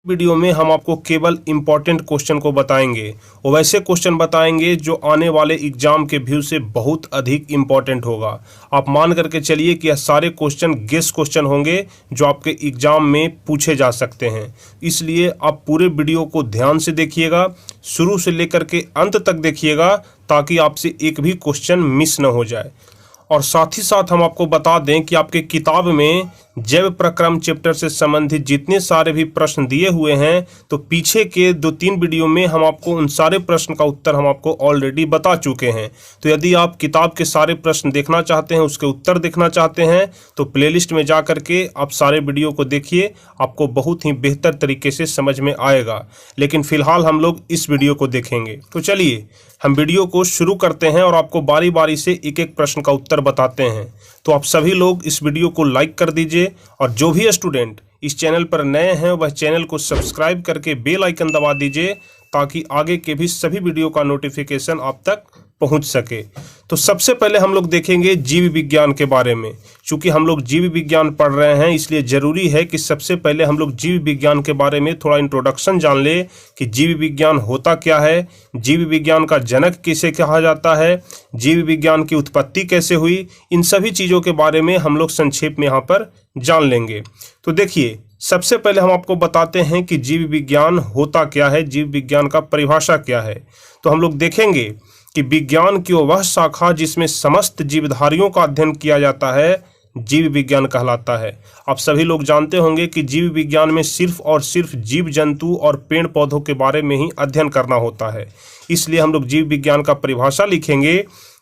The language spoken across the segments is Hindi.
वीडियो में हम आपको केवल इम्पॉर्टेंट क्वेश्चन को बताएंगे और वैसे क्वेश्चन बताएंगे जो आने वाले एग्जाम के व्यू से बहुत अधिक इम्पॉर्टेंट होगा। आप मान करके चलिए कि यह सारे क्वेश्चन गेस क्वेश्चन होंगे जो आपके एग्जाम में पूछे जा सकते हैं। इसलिए आप पूरे वीडियो को ध्यान से देखिएगा, शुरू से लेकर के अंत तक देखिएगा ताकि आपसे एक भी क्वेश्चन मिस न हो जाए। और साथ ही साथ हम आपको बता दें कि आपके किताब में जैव प्रक्रम चैप्टर से संबंधित जितने सारे भी प्रश्न दिए हुए हैं तो पीछे के 2-3 वीडियो में हम आपको उन सारे प्रश्न का उत्तर हम आपको ऑलरेडी बता चुके हैं। तो यदि आप किताब के सारे प्रश्न देखना चाहते हैं, उसके उत्तर देखना चाहते हैं तो प्लेलिस्ट में जा कर के आप सारे वीडियो को देखिए, आपको बहुत ही बेहतर तरीके से समझ में आएगा। लेकिन फिलहाल हम लोग इस वीडियो को देखेंगे। तो चलिए हम वीडियो को शुरू करते हैं और आपको बारी बारी से एक एक प्रश्न का उत्तर बताते हैं। तो आप सभी लोग इस वीडियो को लाइक कर दीजिए और जो भी स्टूडेंट इस चैनल पर नए हैं वह चैनल को सब्सक्राइब करके बेल आइकन दबा दीजिए ताकि आगे के भी सभी वीडियो का नोटिफिकेशन आप तक पहुंच सके। तो सबसे पहले हम लोग देखेंगे जीव विज्ञान के बारे में। चूंकि हम लोग जीव विज्ञान पढ़ रहे हैं इसलिए ज़रूरी है कि सबसे पहले हम लोग जीव विज्ञान के बारे में थोड़ा इंट्रोडक्शन जान ले कि जीव विज्ञान होता क्या है, जीव विज्ञान का जनक किसे कहा जाता है, जीव विज्ञान की उत्पत्ति कैसे हुई, इन सभी चीज़ों के बारे में हम लोग संक्षेप में यहाँ पर जान लेंगे। तो देखिए सबसे पहले हम आपको बताते हैं कि जीव विज्ञान होता क्या है, जीव विज्ञान का परिभाषा क्या है। तो हम लोग देखेंगे कि विज्ञान की वह शाखा जिसमें समस्त जीवधारियों का अध्ययन किया जाता है जीव विज्ञान कहलाता है। आप सभी लोग जानते होंगे कि जीव विज्ञान में सिर्फ और सिर्फ जीव जंतु और पेड़ पौधों के बारे में ही अध्ययन करना होता है। इसलिए हम लोग जीव विज्ञान का परिभाषा लिखेंगे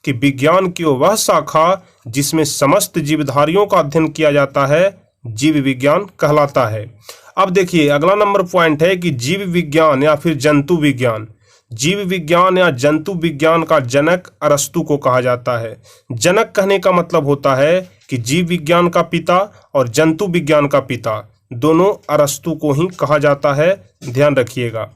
कि विज्ञान की वह शाखा जिसमें समस्त जीवधारियों का अध्ययन किया जाता है जीव विज्ञान कहलाता है। अब देखिए अगला नंबर पॉइंट है कि जीव विज्ञान या फिर जंतु विज्ञान। जीव विज्ञान या जंतु विज्ञान का जनक अरस्तु को कहा जाता है। जनक कहने का मतलब होता है कि जीव विज्ञान का पिता और जंतु विज्ञान का पिता दोनों अरस्तु को ही कहा जाता है, ध्यान रखिएगा।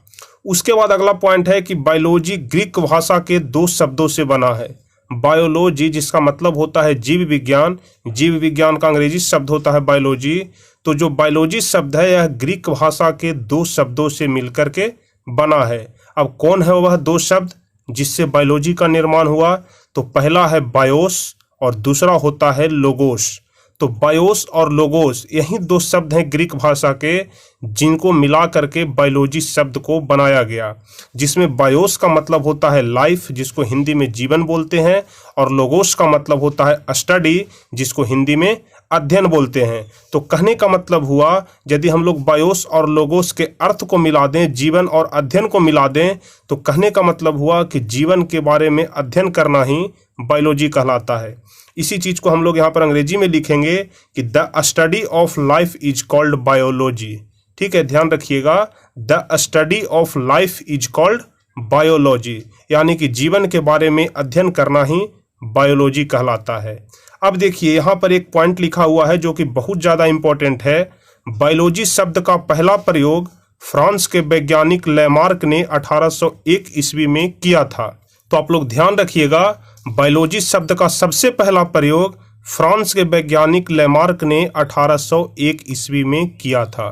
उसके बाद अगला पॉइंट है कि बायोलॉजी ग्रीक भाषा के 2 शब्दों से बना है। बायोलॉजी जिसका मतलब होता है जीव विज्ञान, जीव विज्ञान का अंग्रेजी शब्द होता है बायोलॉजी। तो जो बायोलॉजी शब्द है यह ग्रीक भाषा के 2 शब्दों से मिलकर के बना है। अब कौन है वह 2 शब्द जिससे बायोलॉजी का निर्माण हुआ? तो पहला है बायोस और दूसरा होता है लोगोस। तो बायोस और लोगोस यही 2 शब्द हैं ग्रीक भाषा के जिनको मिला करके बायोलॉजी शब्द को बनाया गया, जिसमें बायोस का मतलब होता है लाइफ जिसको हिंदी में जीवन बोलते हैं और लोगोस का मतलब होता है स्टडी जिसको हिंदी में अध्ययन बोलते हैं। तो कहने का मतलब हुआ यदि हम लोग बायोस और लोगोस के अर्थ को मिला दें, जीवन और अध्ययन को मिला दें, तो कहने का मतलब हुआ कि जीवन के बारे में अध्ययन करना ही बायोलॉजी कहलाता है। इसी चीज़ को हम लोग यहाँ पर अंग्रेजी में लिखेंगे कि the study of life is called biology. ठीक है, ध्यान रखिएगा, the study of life is called biology, यानी कि जीवन के बारे में अध्ययन करना ही बायोलॉजी कहलाता है। अब देखिए यहाँ पर एक पॉइंट लिखा हुआ है जो कि बहुत ज़्यादा इम्पोर्टेंट है। बायोलॉजी शब्द का पहला प्रयोग फ्रांस के वैज्ञानिक लेमार्क ने 1801 ईस्वी में किया था। तो आप लोग ध्यान रखिएगा, बायोलॉजी शब्द का सबसे पहला प्रयोग फ्रांस के वैज्ञानिक लेमार्क ने 1801 ईस्वी में किया था।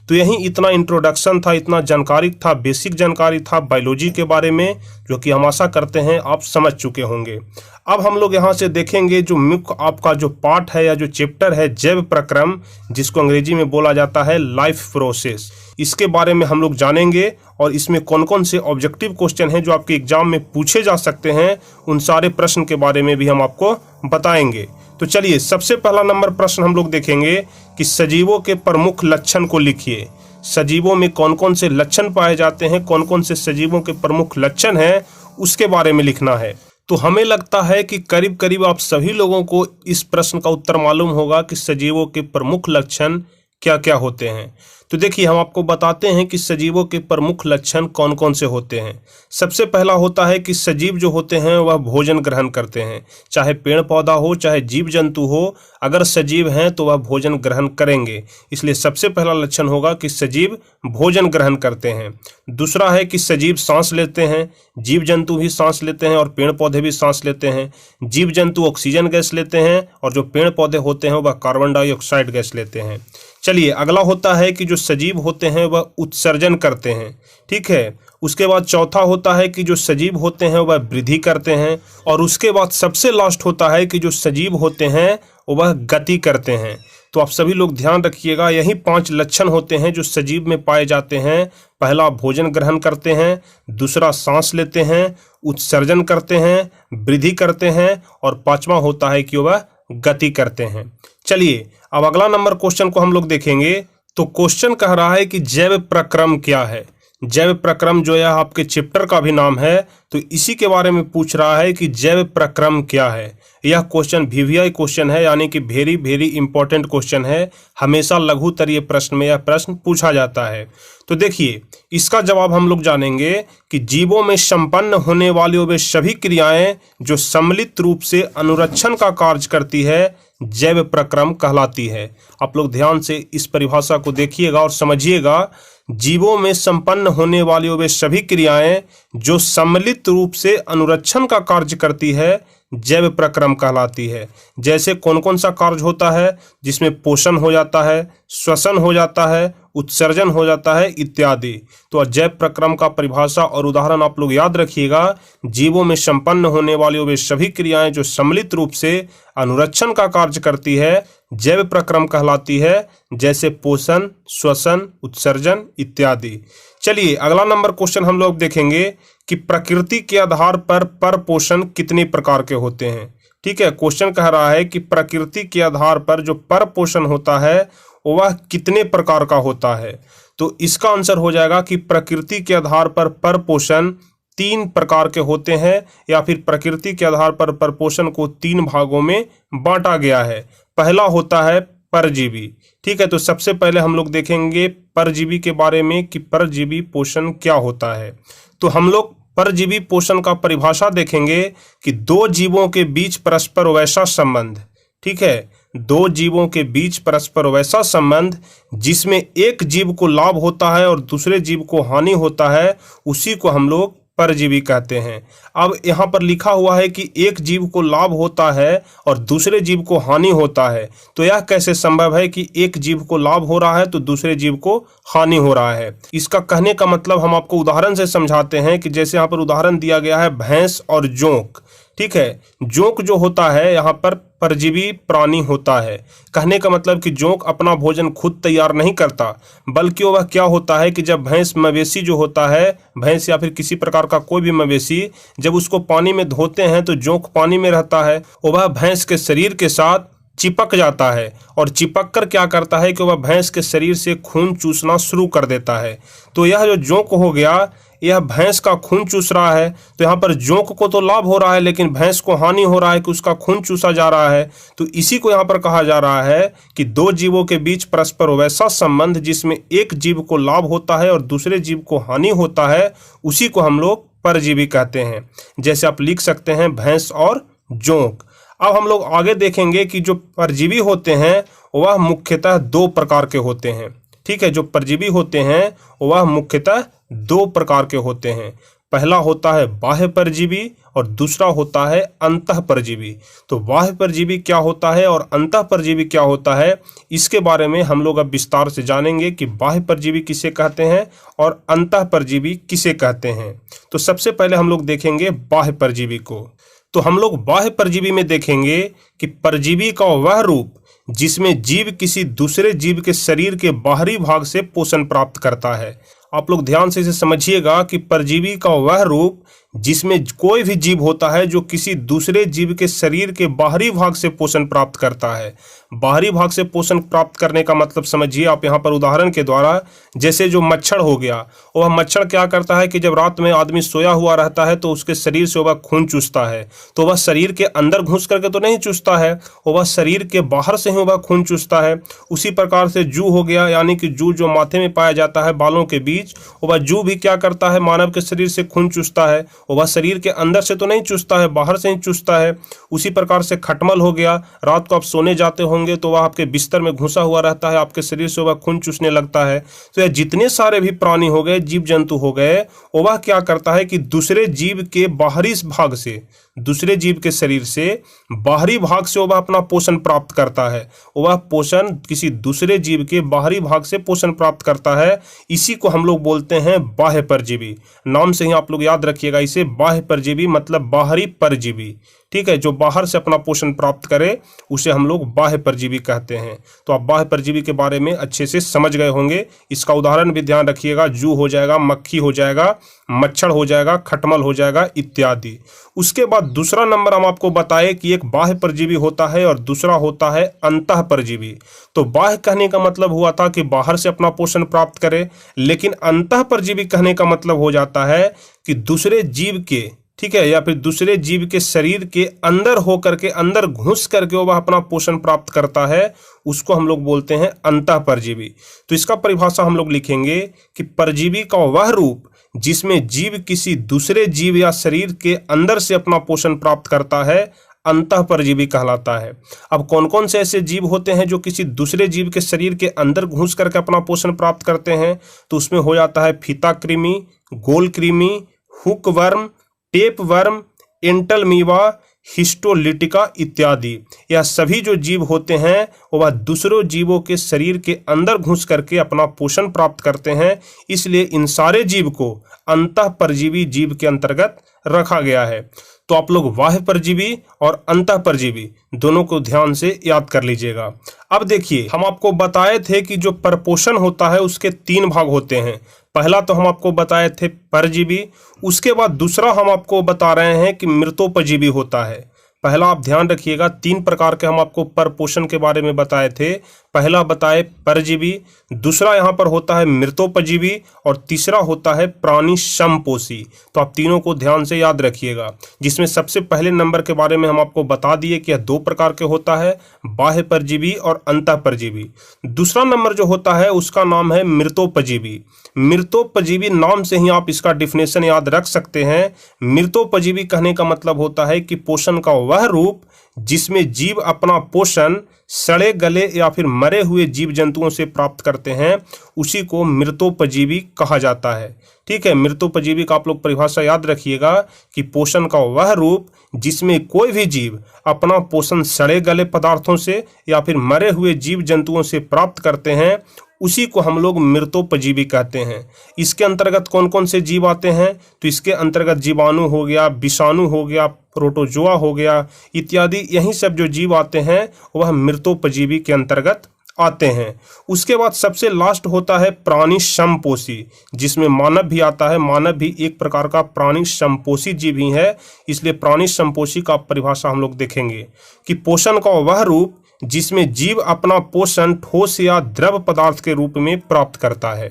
तो यही इतना इंट्रोडक्शन था, इतना जानकारी था, बेसिक जानकारी था बायोलॉजी के बारे में, जो कि हम आशा करते हैं आप समझ चुके होंगे। अब हम लोग यहाँ से देखेंगे जो मुख्य आपका जो पार्ट है या जो चैप्टर है जैव प्रक्रम, जिसको अंग्रेजी में बोला जाता है लाइफ प्रोसेस। इसके बारे में हम लोग जानेंगे और इसमें कौन कौन से ऑब्जेक्टिव क्वेश्चन हैं जो आपके एग्जाम में पूछे जा सकते हैं, उन सारे प्रश्न के बारे में भी हम आपको बताएंगे। तो चलिए सबसे पहला नंबर प्रश्न हम लोग देखेंगे कि सजीवों के प्रमुख लक्षण को लिखिए। सजीवों में कौन कौन से लक्षण पाए जाते हैं, कौन कौन से सजीवों के प्रमुख लक्षण हैं, उसके बारे में लिखना है। तो हमें लगता है कि करीब करीब आप सभी लोगों को इस प्रश्न का उत्तर मालूम होगा कि सजीवों के प्रमुख लक्षण क्या क्या होते हैं। तो देखिए हम आपको बताते हैं कि सजीवों के प्रमुख लक्षण कौन कौन से होते हैं। सबसे पहला होता है कि सजीव जो होते हैं वह भोजन ग्रहण करते हैं, चाहे पेड़ पौधा हो चाहे जीव जंतु हो, अगर सजीव हैं तो वह भोजन ग्रहण करेंगे। इसलिए सबसे पहला लक्षण होगा कि सजीव भोजन ग्रहण करते हैं। दूसरा है कि सजीव सांस लेते हैं, जीव जंतु भी सांस लेते हैं और पेड़ पौधे भी सांस लेते हैं। जीव जंतु ऑक्सीजन गैस लेते हैं और जो पेड़ पौधे होते हैं वह कार्बन डाइऑक्साइड गैस लेते हैं। चलिए अगला होता है कि जो सजीव होते हैं वह उत्सर्जन करते हैं, ठीक है। उसके बाद चौथा होता है कि जो सजीव होते हैं वह वृद्धि करते हैं, और उसके बाद सबसे लास्ट होता है कि जो सजीव होते हैं वह गति करते हैं। तो आप सभी लोग ध्यान रखिएगा, यही 5 लक्षण होते हैं जो सजीव में पाए जाते हैं। पहला भोजन ग्रहण करते हैं, दूसरा सांस लेते हैं, उत्सर्जन करते हैं, वृद्धि करते हैं, और 5वां होता है कि वह गति करते हैं। चलिए अब अगला नंबर क्वेश्चन को हम लोग देखेंगे। तो क्वेश्चन कह रहा है कि जैव प्रक्रम क्या है। जैव प्रक्रम जो है आपके चैप्टर का भी नाम है, तो इसी के बारे में पूछ रहा है कि जैव प्रक्रम क्या है। यह क्वेश्चन वीवीआई क्वेश्चन है, यानी कि वेरी वेरी इंपॉर्टेंट क्वेश्चन है। हमेशा लघुतरीय प्रश्न में यह प्रश्न पूछा जाता है। तो देखिए इसका जवाब हम लोग जानेंगे कि जीवों में संपन्न होने वाली वे सभी क्रियाएं जो सम्मिलित रूप से अनुरक्षण का कार्य करती है जैव प्रक्रम कहलाती है। आप लोग ध्यान से इस परिभाषा को देखिएगा और समझिएगा। जीवों में संपन्न होने वाली वे सभी क्रियाएं जो सम्मिलित रूप से अनुरक्षण का कार्य करती है जैव प्रक्रम कहलाती है। जैसे कौन कौन सा कार्य होता है, जिसमें पोषण हो जाता है, श्वसन हो जाता है, उत्सर्जन हो जाता है इत्यादि। तो जैव प्रक्रम का परिभाषा और उदाहरण आप लोग याद रखिएगा। जीवों में संपन्न होने वाली वे सभी क्रियाएं जो सम्मिलित रूप से अनुरक्षण का कार्य करती है जैव प्रक्रम कहलाती है, जैसे पोषण, श्वसन, उत्सर्जन इत्यादि। चलिए अगला नंबर क्वेश्चन हम लोग देखेंगे कि प्रकृति के आधार पर परपोषण कितने प्रकार के होते हैं। ठीक है, क्वेश्चन कह रहा है कि प्रकृति के आधार पर जो परपोषण होता है वह कितने प्रकार का होता है। तो इसका आंसर हो जाएगा कि प्रकृति के आधार पर परपोषण 3 प्रकार के होते हैं, या फिर प्रकृति के आधार पर परपोषण को 3 भागों में बांटा गया है। पहला होता है परजीवी। ठीक है, तो सबसे पहले हम लोग देखेंगे परजीवी के बारे में कि परजीवी पोषण क्या होता है। तो हम लोग परजीवी पोषण का परिभाषा देखेंगे कि 2 जीवों के बीच परस्पर वैसा संबंध। ठीक है, 2 जीवों के बीच परस्पर वैसा संबंध जिसमें एक जीव को लाभ होता है और दूसरे जीव को हानि होता है, उसी को हम लोग परजीवी कहते हैं। अब यहाँ पर लिखा हुआ है कि एक जीव को लाभ होता है और दूसरे जीव को हानि होता है। तो यह कैसे संभव है कि एक जीव को लाभ हो रहा है तो दूसरे जीव को हानि हो रहा है। इसका कहने का मतलब हम आपको उदाहरण से समझाते हैं कि जैसे यहाँ पर उदाहरण दिया गया है भैंस और जोंक। ठीक है, जोंक जो होता है यहाँ पर परजीवी प्राणी होता है। कहने का मतलब कि जोंक अपना भोजन खुद तैयार नहीं करता, बल्कि वह क्या होता है कि जब भैंस मवेशी जो होता है, भैंस या फिर किसी प्रकार का कोई भी मवेशी, जब उसको पानी में धोते हैं तो जोंक पानी में रहता है, वह भैंस के शरीर के साथ चिपक जाता है और चिपक कर क्या करता है कि वह भैंस के शरीर से खून चूसना शुरू कर देता है। तो यह जो जोंक हो गया, यह भैंस का खून चूस रहा है। तो यहाँ पर जोंक को तो लाभ हो रहा है, लेकिन भैंस को हानि हो रहा है कि उसका खून चूसा जा रहा है। तो इसी को यहाँ पर कहा जा रहा है कि 2 जीवों के बीच परस्पर वैसा संबंध जिसमें एक जीव को लाभ होता है और दूसरे जीव को हानि होता है, उसी को हम लोग परजीवी कहते हैं। जैसे आप लिख सकते हैं भैंस और जोंक। अब हम लोग आगे देखेंगे कि जो परजीवी होते हैं वह मुख्यतः 2 प्रकार के होते हैं। ठीक है, जो परजीवी होते हैं वह मुख्यतः 2 प्रकार के होते हैं। पहला होता है बाह्य परजीवी और दूसरा होता है अंतः परजीवी। तो बाह्य परजीवी क्या होता है और अंतः परजीवी क्या होता है, इसके बारे में हम लोग अब विस्तार से जानेंगे कि बाह्य परजीवी किसे कहते हैं और अंतः परजीवी किसे कहते हैं। तो सबसे पहले हम लोग देखेंगे बाह्य परजीवी को। तो हम लोग बाह्य परजीवी में देखेंगे कि परजीवी का वह रूप जिसमें जीव किसी दूसरे जीव के शरीर के बाहरी भाग से पोषण प्राप्त करता है। आप लोग ध्यान से इसे समझिएगा कि परजीवी का वह रूप जिसमें कोई भी जीव होता है जो किसी दूसरे जीव के शरीर के बाहरी भाग से पोषण प्राप्त करता है। बाहरी भाग से पोषण प्राप्त करने का मतलब समझिए आप यहाँ पर उदाहरण के द्वारा, जैसे जो मच्छर हो गया, वह मच्छर क्या करता है कि जब रात में आदमी सोया हुआ रहता है तो उसके शरीर से वह खून चूसता है। तो वह शरीर के अंदर घुस करके तो नहीं चूसता है, वह शरीर के बाहर से ही वह खून चूसता है। उसी प्रकार से जू हो गया, यानी कि जू जो माथे में पाया जाता है बालों के बीच, चीज, वह जू भी क्या करता है, मानव के शरीर से खून चूसता है। वह शरीर के अंदर से तो नहीं चूसता है, बाहर से ही चूसता है। उसी प्रकार से खटमल हो गया, रात को आप सोने जाते होंगे तो वह आपके बिस्तर में घुसा हुआ रहता है, आपके शरीर से वह खून चूसने लगता है। तो यह जितने सारे भी प्राणी हो गए, जीव जंतु हो गए, वह क्या करता है कि दूसरे जीव के बाहरी भाग से, दूसरे जीव के शरीर से बाहरी भाग से वह अपना पोषण प्राप्त करता है। वह पोषण किसी दूसरे जीव के बाहरी भाग से पोषण प्राप्त करता है। इसी को हम लोग बोलते हैं बाह्य परजीवी। नाम से ही आप लोग याद रखिएगा इसे, बाह्य परजीवी मतलब बाहरी परजीवी। ठीक है, जो बाहर से अपना पोषण प्राप्त करे उसे हम लोग बाह्य परजीवी कहते हैं। तो आप बाह्य परजीवी के बारे में अच्छे से समझ गए होंगे। इसका उदाहरण भी ध्यान रखिएगा, जू हो जाएगा, मक्खी हो जाएगा, मच्छर हो जाएगा, खटमल हो जाएगा इत्यादि। उसके बाद दूसरा नंबर हम आपको बताए कि एक बाह्य परजीवी होता है और दूसरा होता है अंतः परजीवी। तो बाह्य कहने का मतलब हुआ था कि बाहर से अपना पोषण प्राप्त करे, लेकिन अंतः परजीवी कहने का मतलब हो जाता है कि दूसरे जीव के, ठीक है, या फिर दूसरे जीव के शरीर के अंदर होकर के, अंदर घुस करके वह अपना पोषण प्राप्त करता है, उसको हम लोग बोलते हैं अंतः परजीवी। तो इसका परिभाषा हम लोग लिखेंगे कि परजीवी का वह रूप जिसमें जीव किसी दूसरे जीव या शरीर के अंदर से अपना पोषण प्राप्त करता है, अंतः परजीवी कहलाता है। अब कौन कौन से ऐसे जीव होते हैं जो किसी दूसरे जीव के शरीर के अंदर घुस करके अपना पोषण प्राप्त करते हैं? तो उसमें हो जाता है फीता कृमि, गोल कृमि, hook worm, tape worm, Entamoeba, histolytica इत्यादि। यह सभी जो जीव होते हैं वह दूसरों जीवों के शरीर के अंदर घुस करके अपना पोषण प्राप्त करते हैं। इसलिए इन सारे जीव को अंतः परजीवी जीव के अंतर्गत रखा गया है। तो आप लोग बाह्य परजीवी और अंतः परजीवी दोनों को ध्यान से याद कर लीजिएगा। अब देखिए, हम आपको बताए थे कि जो परपोषण होता है उसके 3 भाग होते हैं। पहला तो हम आपको बताए थे परजीवी, उसके बाद दूसरा हम आपको बता रहे हैं कि मृतोपजीवी होता है। पहला आप ध्यान रखिएगा, 3 प्रकार के हम आपको परपोषण के बारे में बताए थे। पहला बताए परजीवी, दूसरा यहाँ पर होता है मृतोपजीवी और तीसरा होता है प्राणी समपोषी। तो आप तीनों को ध्यान से याद रखिएगा, जिसमें सबसे पहले नंबर के बारे में हम आपको बता दिए कि यह 2 प्रकार के होता है, बाह्य परजीवी और अंतः परजीवी। दूसरा नंबर जो होता है उसका नाम है मृतोपजीवी। मृतोपजीवी नाम से ही आप इसका डिफिनेशन याद रख सकते हैं। मृतोपजीवी कहने का मतलब होता है कि पोषण का वह रूप जिसमें जीव अपना पोषण सड़े गले या फिर मरे हुए जीव जंतुओं से प्राप्त करते हैं, उसी को मृतोपजीवी कहा जाता है। ठीक है, मृतोपजीवी का आप लोग परिभाषा याद रखिएगा कि पोषण का वह रूप जिसमें कोई भी जीव अपना पोषण सड़े गले पदार्थों से या फिर मरे हुए जीव जंतुओं से प्राप्त करते हैं, उसी को हम लोग मृतोपजीवी कहते हैं। इसके अंतर्गत कौन कौन से जीव आते हैं? तो इसके अंतर्गत जीवाणु हो गया, विषाणु हो गया, प्रोटोजोआ हो गया इत्यादि। यही सब जो जीव आते हैं वह मृतोपजीवी के अंतर्गत आते हैं। उसके बाद सबसे लास्ट होता है प्राणी समपोषी, जिसमें मानव भी आता है। मानव भी एक प्रकार का प्राणी समपोषी जीव ही है। इसलिए प्राणी समपोषी का परिभाषा हम लोग देखेंगे कि पोषण का वह रूप जिसमें जीव अपना पोषण ठोस या द्रव पदार्थ के रूप में प्राप्त करता है।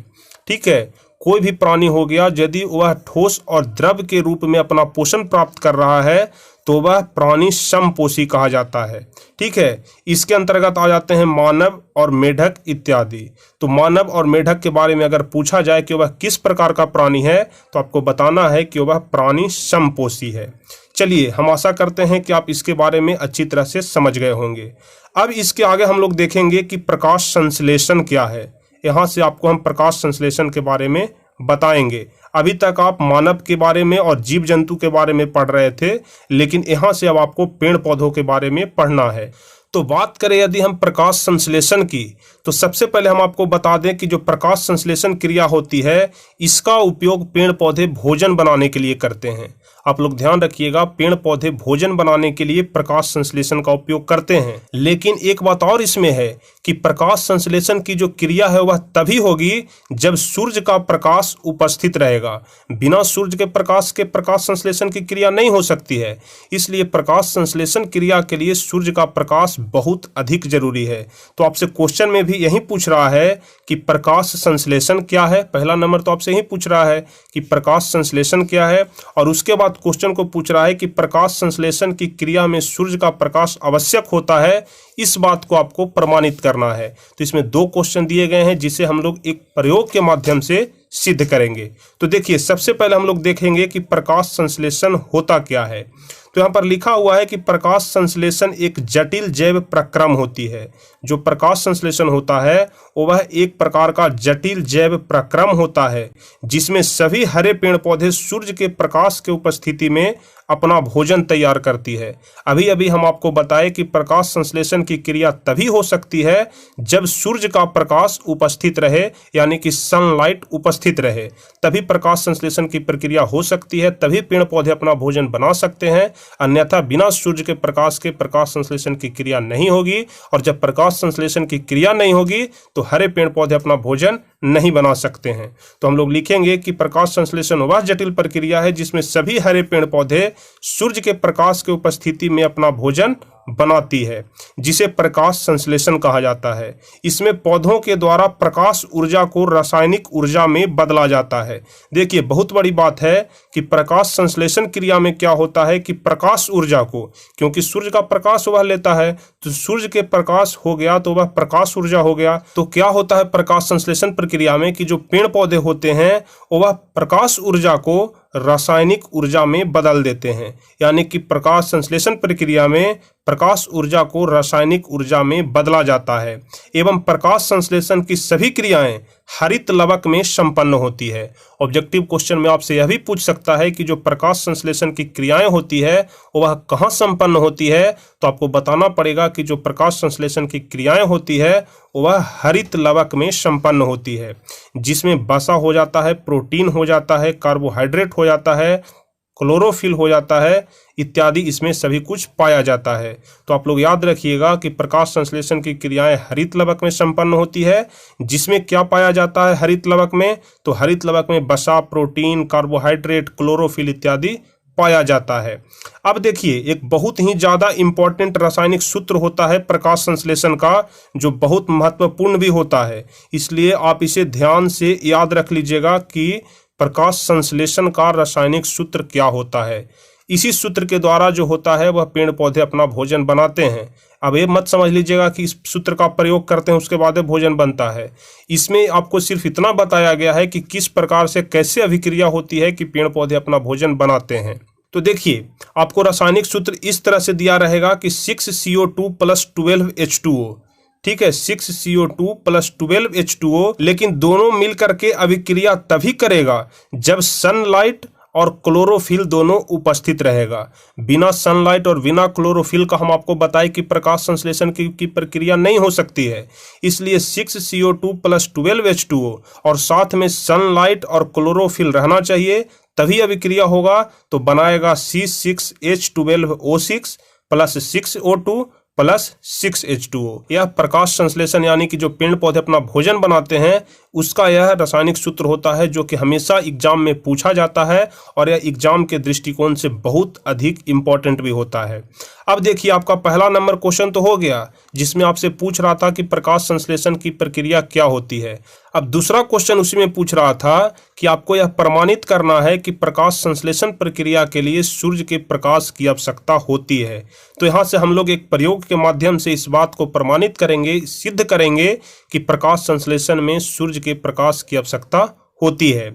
ठीक है, कोई भी प्राणी हो गया, यदि वह ठोस और द्रव के रूप में अपना पोषण प्राप्त कर रहा है तो वह प्राणी समपोषी कहा जाता है। ठीक है, इसके अंतर्गत आ जाते हैं मानव और मेढक इत्यादि। तो मानव और मेढक के बारे में अगर पूछा जाए कि वह किस प्रकार का प्राणी है, तो आपको बताना है कि वह प्राणी समपोषी है। चलिए, हम आशा करते हैं कि आप इसके बारे में अच्छी तरह से समझ गए होंगे। अब इसके आगे हम लोग देखेंगे कि प्रकाश संश्लेषण क्या है। यहाँ से आपको हम प्रकाश संश्लेषण के बारे में बताएंगे। अभी तक आप मानव के बारे में और जीव जंतु के बारे में पढ़ रहे थे, लेकिन यहाँ से अब आपको पेड़ पौधों के बारे में पढ़ना है। तो बात करें यदि हम प्रकाश संश्लेषण की, तो सबसे पहले हम आपको बता दें कि जो प्रकाश संश्लेषण क्रिया होती है, इसका उपयोग पेड़ पौधे भोजन बनाने के लिए करते हैं। आप लोग ध्यान रखिएगा, पेड़ पौधे भोजन बनाने के लिए प्रकाश संश्लेषण का उपयोग करते हैं। लेकिन एक बात और इसमें है कि प्रकाश संश्लेषण की जो क्रिया है वह तभी होगी जब सूर्य का प्रकाश उपस्थित रहेगा। बिना सूर्य के प्रकाश संश्लेषण की क्रिया नहीं हो सकती है। इसलिए प्रकाश संश्लेषण क्रिया के लिए सूर्य का प्रकाश बहुत अधिक जरूरी है। तो आपसे क्वेश्चन में भी यही पूछ रहा है कि प्रकाश संश्लेषण क्या है। पहला नंबर तो आपसे यही पूछ रहा है कि प्रकाश संश्लेषण क्या है, और उसके बाद क्वेश्चन को पूछ रहा है कि प्रकाश संश्लेषण की क्रिया में सूर्य का प्रकाश आवश्यक होता है। इस बात को आपको प्रमाणित करना है। तो इसमें 2 क्वेश्चन दिए गए हैं, जिसे हम लोग एक प्रयोग के माध्यम से सिद्ध करेंगे। तो देखिए, सबसे पहले हम लोग देखेंगे कि प्रकाश संश्लेषण होता क्या है। तो यहाँ पर लिखा हुआ है कि प्रकाश संश्लेषण एक जटिल जैव प्रक्रम होती है। जो प्रकाश संश्लेषण होता है वह एक प्रकार का जटिल जैव प्रक्रम होता है, जिसमें सभी हरे पेड़ पौधे सूर्य के प्रकाश के उपस्थिति में अपना भोजन तैयार करती है। अभी अभी हम आपको बताए कि प्रकाश संश्लेषण की क्रिया तभी हो सकती है जब सूर्य का प्रकाश उपस्थित रहे, यानी कि सनलाइट उपस्थित रहे, तभी प्रकाश संश्लेषण की प्रक्रिया हो सकती है, तभी पेड़ पौधे अपना भोजन बना सकते हैं। अन्यथा बिना सूर्य के प्रकाश संश्लेषण की क्रिया नहीं होगी, और जब प्रकाश संश्लेषण की क्रिया नहीं होगी तो हरे पेड़ पौधे अपना भोजन नहीं बना सकते हैं। तो हम लोग लिखेंगे कि प्रकाश संश्लेषण वह जटिल प्रक्रिया है जिसमें सभी हरे पेड़ पौधे सूर्य के प्रकाश के उपस्थिति में अपना भोजन बनाती है, जिसे प्रकाश संश्लेषण कहा जाता है। इसमें पौधों के द्वारा प्रकाश ऊर्जा को रासायनिक ऊर्जा में बदला जाता है। देखिए, बहुत बड़ी बात है कि प्रकाश संश्लेषण क्रिया में क्या होता है कि प्रकाश ऊर्जा को, क्योंकि सूर्य का प्रकाश वह लेता है, तो सूर्य के प्रकाश हो गया तो वह प्रकाश ऊर्जा हो गया। तो क्या होता है प्रकाश संश्लेषण प्रक्रिया में कि जो पेड़ पौधे होते हैं वह प्रकाश ऊर्जा को रासायनिक ऊर्जा में बदल देते हैं, यानी कि प्रकाश संश्लेषण प्रक्रिया में प्रकाश ऊर्जा को रासायनिक ऊर्जा में बदला जाता है। एवं प्रकाश संश्लेषण की सभी क्रियाएं हरित लवक में संपन्न होती है। ऑब्जेक्टिव क्वेश्चन में आपसे यह भी पूछ सकता है कि जो प्रकाश संश्लेषण की क्रियाएं होती है वह कहाँ संपन्न होती है, तो आपको बताना पड़ेगा कि जो प्रकाश संश्लेषण की क्रियाएं होती है वह हरित लवक में संपन्न होती है, जिसमें वसा हो जाता है, प्रोटीन हो जाता है, कार्बोहाइड्रेट हो जाता है, क्लोरोफिल हो जाता है इत्यादि, इसमें सभी कुछ पाया जाता है। तो आप लोग याद रखिएगा कि प्रकाश संश्लेषण की क्रियाएं हरित लवक में संपन्न होती है, जिसमें क्या पाया जाता है हरित लवक में, तो हरित लवक में वसा, प्रोटीन, कार्बोहाइड्रेट, क्लोरोफिल इत्यादि पाया जाता है। अब देखिए, एक बहुत ही ज़्यादा इंपॉर्टेंट रासायनिक सूत्र होता है प्रकाश संश्लेषण का, जो बहुत महत्वपूर्ण भी होता है, इसलिए आप इसे ध्यान से याद रख लीजिएगा कि प्रकाश संश्लेषण का रासायनिक सूत्र क्या होता है। इसी सूत्र के द्वारा जो होता है वह पेड़ पौधे अपना भोजन बनाते हैं। अब ये मत समझ लीजिएगा कि इस सूत्र का प्रयोग करते हैं उसके बाद भोजन बनता है। इसमें आपको सिर्फ इतना बताया गया है कि किस प्रकार से कैसे अभिक्रिया होती है कि पेड़ पौधे अपना भोजन बनाते हैं। तो देखिए, आपको रासायनिक सूत्र इस तरह से दिया रहेगा कि 6CO2 + 12H2O, ठीक है, 6CO2 + 12H2O, लेकिन दोनों मिल करके अभिक्रिया तभी करेगा जब सनलाइट और क्लोरोफिल दोनों उपस्थित रहेगा। बिना सनलाइट और बिना क्लोरोफिल का हम आपको बताएं कि प्रकाश संश्लेषण की प्रक्रिया नहीं हो सकती है। इसलिए 6CO2 + 12H2O और साथ में सनलाइट और क्लोरोफिल रहना चाहिए, तभी अभिक्रिया होगा। तो बनाएगा C6H12O6 + 6O2 + 6H2O। यह प्रकाश संश्लेषण यानी कि जो पेड़ पौधे अपना भोजन बनाते हैं उसका यह रासायनिक सूत्र होता है, जो कि हमेशा एग्जाम में पूछा जाता है और यह एग्जाम के दृष्टिकोण से बहुत अधिक इंपॉर्टेंट भी होता है। अब देखिए, आपका पहला नंबर क्वेश्चन तो हो गया, जिसमें आपसे पूछ रहा था कि प्रकाश संश्लेषण की प्रक्रिया क्या होती है। अब दूसरा क्वेश्चन उसी में पूछ रहा था कि आपको यह प्रमाणित करना है कि प्रकाश संश्लेषण प्रक्रिया के लिए सूर्य के प्रकाश की आवश्यकता होती है। तो यहाँ से हम लोग एक प्रयोग के माध्यम से इस बात को प्रमाणित करेंगे, सिद्ध करेंगे कि प्रकाश संश्लेषण में सूर्य के प्रकाश की आवश्यकता होती है।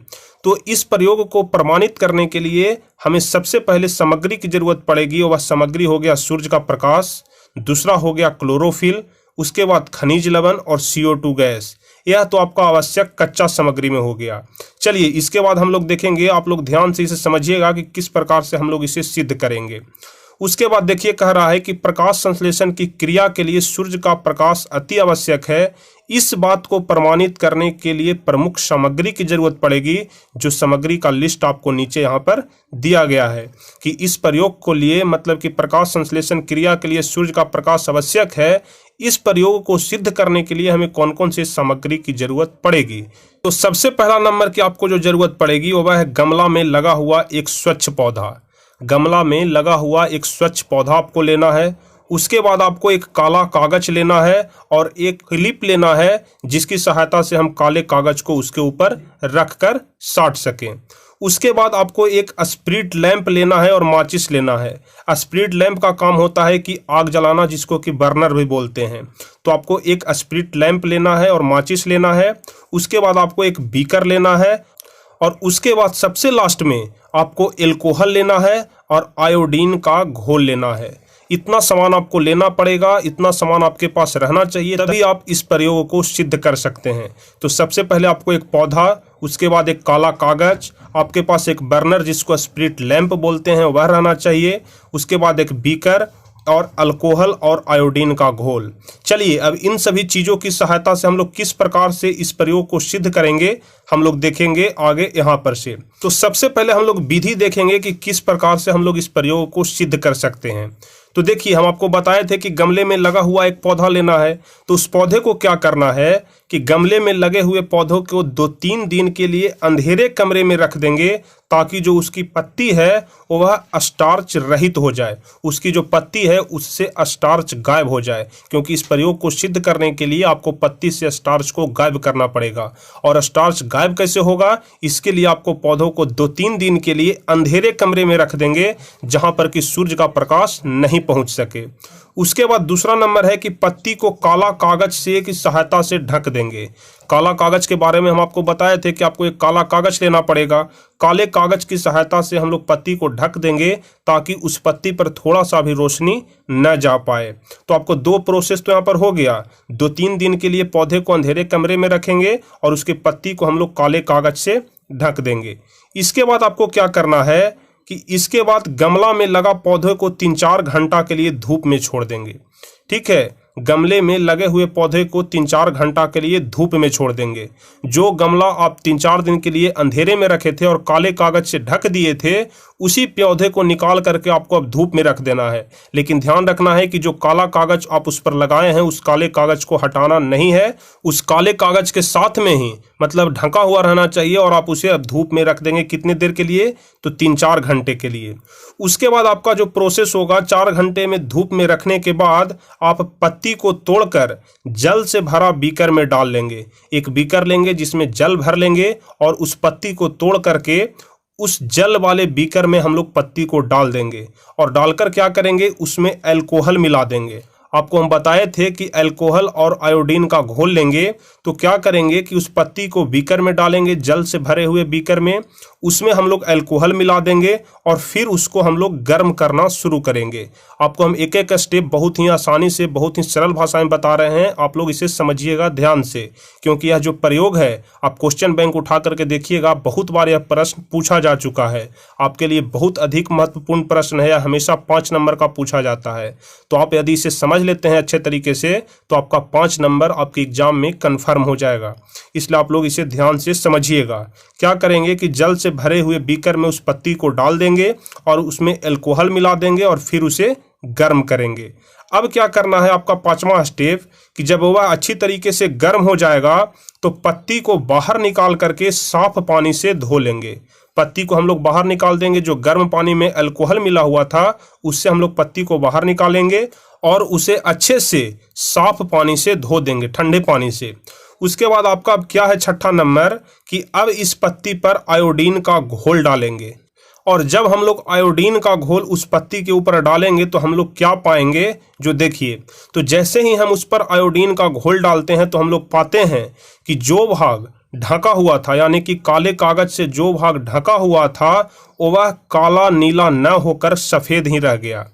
तो इस प्रयोग को प्रमाणित करने के लिए हमें सबसे पहले सामग्री की जरूरत पड़ेगी, और वह सामग्री हो गया सूर्य का प्रकाश, दूसरा हो गया क्लोरोफिल, उसके बाद खनिज लवण और CO2 गैस। यह तो आपका आवश्यक कच्चा सामग्री में हो गया। चलिए, इसके बाद हम लोग देखेंगे, आप लोग ध्यान से इसे समझिएगा कि किस प्रकार से हम लोग इसे सिद्ध करेंगे। उसके बाद देखिए, कह रहा है कि प्रकाश संश्लेषण की क्रिया के लिए सूर्य का प्रकाश अति आवश्यक है। इस बात को प्रमाणित करने के लिए प्रमुख सामग्री की जरूरत पड़ेगी, जो सामग्री का लिस्ट आपको नीचे यहाँ पर दिया गया है कि इस प्रयोग को लिए, मतलब कि प्रकाश संश्लेषण क्रिया के लिए सूर्य का प्रकाश आवश्यक है। इस प्रयोग को सिद्ध करने के लिए हमें कौन कौन सी सामग्री की जरूरत पड़ेगी। तो सबसे पहला नंबर की आपको जो जरूरत पड़ेगी वह है गमला में लगा हुआ एक स्वच्छ पौधा। गमला में लगा हुआ एक स्वच्छ पौधा आपको लेना है। उसके बाद आपको एक काला कागज लेना है और एक क्लिप लेना है, जिसकी सहायता से हम काले कागज को उसके ऊपर रखकर साट सकें। उसके बाद आपको एक स्पिरिट लैंप लेना है और माचिस लेना है। स्पिरिट लैंप का काम होता है कि आग जलाना, जिसको कि बर्नर भी बोलते हैं। तो आपको एक स्पिरिट लैंप लेना है और माचिस लेना है। उसके बाद आपको एक बीकर लेना है और उसके बाद सबसे लास्ट में आपको एल्कोहल लेना है और आयोडीन का घोल लेना है। इतना सामान आपको लेना पड़ेगा, इतना सामान आपके पास रहना चाहिए, तभी आप इस प्रयोग को सिद्ध कर सकते हैं। तो सबसे पहले आपको एक पौधा, उसके बाद एक काला कागज, आपके पास एक बर्नर जिसको स्पिरिट लैंप बोलते हैं वह रहना चाहिए, उसके बाद एक बीकर और अल्कोहल और आयोडीन का घोल। चलिए अब इन सभी चीज़ों की सहायता से हम लोग किस प्रकार से इस प्रयोग को सिद्ध करेंगे हम लोग देखेंगे आगे यहाँ पर से। तो सबसे पहले हम लोग विधि देखेंगे कि किस प्रकार से हम लोग इस प्रयोग को सिद्ध कर सकते हैं। तो देखिए, हम आपको बताए थे कि गमले में लगा हुआ एक पौधा लेना है। तो उस पौधे को क्या करना है कि गमले में लगे हुए पौधों को 2-3 दिन के लिए अंधेरे कमरे में रख देंगे, ताकि जो उसकी पत्ती है वह स्टार्च रहित हो जाए। उसकी जो पत्ती है उससे स्टार्च गायब हो जाए, क्योंकि इस प्रयोग को सिद्ध करने के लिए आपको पत्ती से स्टार्च को गायब करना पड़ेगा। और स्टार्च गायब कैसे होगा, इसके लिए आपको पौधों को 2-3 दिन के लिए अंधेरे कमरे में रख देंगे, जहां पर कि सूर्य का प्रकाश नहीं पहुंच सके। उसके बाद दूसरा नंबर है कि पत्ती को काला कागज से की सहायता से ढक देंगे। काला कागज के बारे में हम आपको बताए थे कि आपको एक काला कागज लेना पड़ेगा। काले कागज की सहायता से हम लोग पत्ती को ढक देंगे, ताकि उस पत्ती पर थोड़ा सा भी रोशनी न जा पाए। तो आपको 2 प्रोसेस तो यहाँ पर हो गया। 2-3 दिन के लिए पौधे को अंधेरे कमरे में रखेंगे और उसकी पत्ती को हम लोग काले कागज से ढक देंगे। इसके बाद आपको क्या करना है कि इसके बाद गमला में लगा पौधे को 3-4 घंटा के लिए धूप में छोड़ देंगे। ठीक है, गमले में लगे हुए पौधे को 3-4 घंटा के लिए धूप में छोड़ देंगे। जो गमला आप 3-4 दिन के लिए अंधेरे में रखे थे और काले कागज से ढक दिए थे, उसी पौधे को निकाल करके आपको अब धूप में रख देना है। लेकिन ध्यान रखना है कि जो काला कागज आप उस पर लगाए हैं, उस काले कागज को हटाना नहीं है। उस काले कागज के साथ में ही मतलब ढका हुआ रहना चाहिए और आप उसे अब धूप में रख देंगे। कितनी देर के लिए? तो 3-4 घंटे के लिए। उसके बाद आपका जो प्रोसेस होगा, 4 घंटे में धूप में रखने के बाद आप पत्ती को तोड़कर जल से भरा बीकर में डाल लेंगे। एक बीकर लेंगे जिसमें जल भर लेंगे और उस पत्ती को तोड़ करके उस जल वाले बीकर में हम लोग पत्ती को डाल देंगे और डालकर क्या करेंगे, उसमें अल्कोहल मिला देंगे। आपको हम बताए थे कि अल्कोहल और आयोडीन का घोल लेंगे। तो क्या करेंगे कि उस पत्ती को बीकर में डालेंगे, जल से भरे हुए बीकर में, उसमें हम लोग अल्कोहल मिला देंगे और फिर उसको हम लोग गर्म करना शुरू करेंगे। आपको हम एक एक स्टेप बहुत ही आसानी से, बहुत ही सरल भाषा में बता रहे हैं। आप लोग इसे समझिएगा ध्यान से, क्योंकि यह जो प्रयोग है आप क्वेश्चन बैंक उठा करके देखिएगा, बहुत बार यह प्रश्न पूछा जा चुका है। आपके लिए बहुत अधिक महत्वपूर्ण प्रश्न है, यह हमेशा 5 नंबर का पूछा जाता है। तो आप यदि इसे समझ लेते हैं अच्छे तरीके से, तो आपका 5 नंबर आपके एग्जाम में कन्फर्म हो जाएगा। इसलिए आप लोग इसे ध्यान से समझिएगा। क्या करेंगे कि जल से भरे हुए बीकर में उस पत्ती को डाल देंगे और उसमें अल्कोहल मिला देंगे और फिर उसे गर्म करेंगे। अब क्या करना है आपका 5वां स्टेप, कि जब वह अच्छी तरीके से गर्म हो जाएगा तो पत्ती को बाहर निकाल करके साफ पानी से धो लेंगे। पत्ती को हम लोग बाहर निकाल देंगे, जो गर्म पानी में अल्कोहल मिला हुआ था उससे हम लोग पत्ती को बाहर निकालेंगे और उसे अच्छे से साफ पानी से धो देंगे, ठंडे पानी से। उसके बाद आपका अब क्या है 6ठा नंबर, कि अब इस पत्ती पर आयोडीन का घोल डालेंगे। और जब हम लोग आयोडीन का घोल उस पत्ती के ऊपर डालेंगे तो हम लोग क्या पाएंगे, जो देखिए, तो जैसे ही हम उस पर आयोडीन का घोल डालते हैं तो हम लोग पाते हैं कि जो भाग ढका हुआ था, यानी कि काले कागज से जो भाग ढका हुआ था वह काला नीला न होकर सफ़ेद ही रह गया।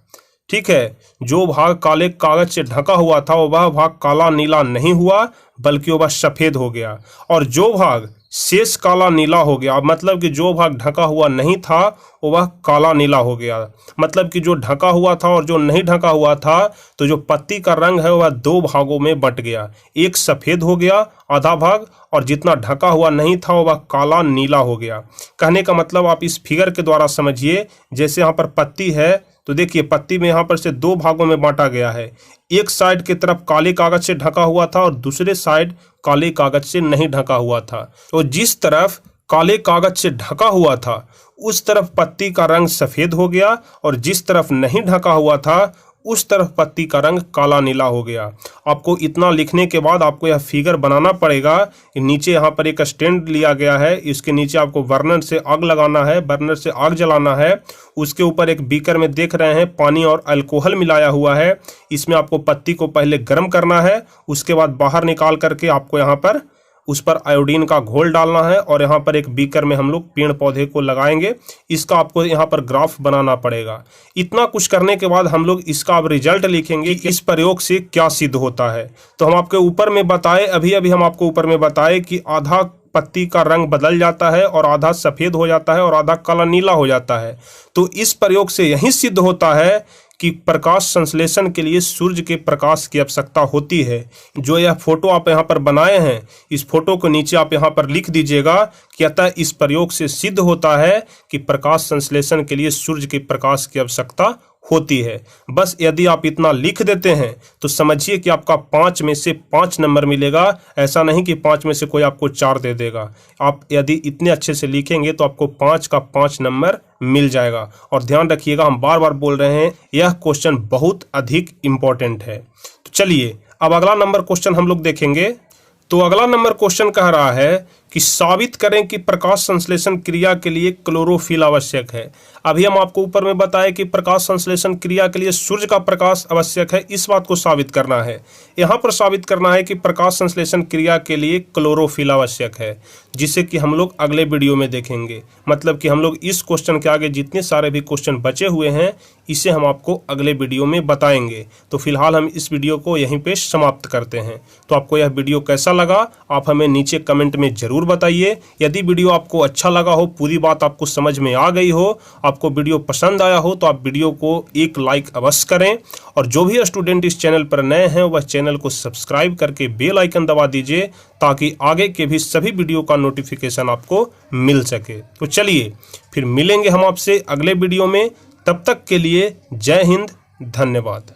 ठीक है, जो भाग काले कागज से ढका हुआ था वह भाग काला नीला नहीं हुआ, बल्कि वह सफ़ेद हो गया। और जो भाग शेष काला नीला हो गया, मतलब कि जो भाग ढका हुआ नहीं था वह काला नीला हो गया। मतलब कि जो ढका हुआ था और जो नहीं ढका हुआ था, तो जो पत्ती का रंग है वह 2 भागों में बंट गया। एक सफ़ेद हो गया आधा भाग, और जितना ढका हुआ नहीं था वह काला नीला हो गया। कहने का मतलब आप इस फिगर के द्वारा समझिए, जैसे यहाँ पर पत्ती है तो देखिए पत्ती में यहाँ पर से 2 भागों में बांटा गया है। एक साइड की तरफ काले कागज से ढका हुआ था और दूसरे साइड काले कागज से नहीं ढका हुआ था। तो जिस तरफ काले कागज से ढका हुआ था उस तरफ पत्ती का रंग सफ़ेद हो गया, और जिस तरफ नहीं ढका हुआ था उस तरफ पत्ती का रंग काला नीला हो गया। आपको इतना लिखने के बाद आपको यह फिगर बनाना पड़ेगा। नीचे यहाँ पर एक स्टैंड लिया गया है, इसके नीचे आपको बर्नर से आग लगाना है, बर्नर से आग जलाना है। उसके ऊपर एक बीकर में देख रहे हैं पानी और अल्कोहल मिलाया हुआ है। इसमें आपको पत्ती को पहले गर्म करना है, उसके बाद बाहर निकाल करके आपको यहाँ पर उस पर आयोडीन का घोल डालना है और यहाँ पर एक बीकर में हम लोग पेड़ पौधे को लगाएंगे। इसका आपको यहाँ पर ग्राफ बनाना पड़ेगा। इतना कुछ करने के बाद हम लोग इसका अब रिजल्ट लिखेंगे कि इस प्रयोग से क्या सिद्ध होता है। तो हम आपके ऊपर में बताए, अभी हम आपको ऊपर में बताए कि आधा पत्ती का रंग बदल जाता है और आधा सफेद हो जाता है और आधा काला नीला हो जाता है। तो इस प्रयोग से यही सिद्ध होता है कि प्रकाश संश्लेषण के लिए सूर्य के प्रकाश की आवश्यकता होती है। जो यह फोटो आप यहाँ पर बनाए हैं, इस फोटो को नीचे आप यहाँ पर लिख दीजिएगा कि अतः इस प्रयोग से सिद्ध होता है कि प्रकाश संश्लेषण के लिए सूर्य के प्रकाश की आवश्यकता होती है। बस यदि आप इतना लिख देते हैं तो समझिए कि आपका 5 में से 5 नंबर मिलेगा। ऐसा नहीं कि 5 में से कोई आपको 4 दे देगा। आप यदि इतने अच्छे से लिखेंगे तो आपको 5 का 5 नंबर मिल जाएगा। और ध्यान रखिएगा, हम बार बार बोल रहे हैं, यह क्वेश्चन बहुत अधिक इम्पोर्टेंट है। तो चलिए अब अगला नंबर क्वेश्चन हम लोग देखेंगे। तो अगला नंबर क्वेश्चन कह रहा है कि साबित करें कि प्रकाश संश्लेषण क्रिया के लिए क्लोरोफिल आवश्यक है। अभी हम आपको ऊपर में बताए कि प्रकाश संश्लेषण क्रिया के लिए सूर्य का प्रकाश आवश्यक है, इस बात को साबित करना है। यहाँ पर साबित करना है कि प्रकाश संश्लेषण क्रिया के लिए क्लोरोफिल आवश्यक है, जिसे कि हम लोग अगले वीडियो में देखेंगे। मतलब कि हम लोग इस क्वेश्चन के आगे जितने सारे भी क्वेश्चन बचे हुए हैं, इसे हम आपको अगले वीडियो में बताएंगे। तो फिलहाल हम इस वीडियो को यहीं पे समाप्त करते हैं। तो आपको यह वीडियो कैसा लगा आप हमें नीचे कमेंट में जरूर बताइए। यदि वीडियो आपको अच्छा लगा हो, पूरी बात आपको समझ में आ गई हो, आपको वीडियो पसंद आया हो, तो आप वीडियो को एक लाइक अवश्य करें। और जो भी स्टूडेंट इस चैनल पर नए हैं वह चैनल को सब्सक्राइब करके बेल आइकन दबा दीजिए, ताकि आगे के भी सभी वीडियो का नोटिफिकेशन आपको मिल सके। तो चलिए फिर मिलेंगे हम आपसे अगले वीडियो में। तब तक के लिए जय हिंद, धन्यवाद।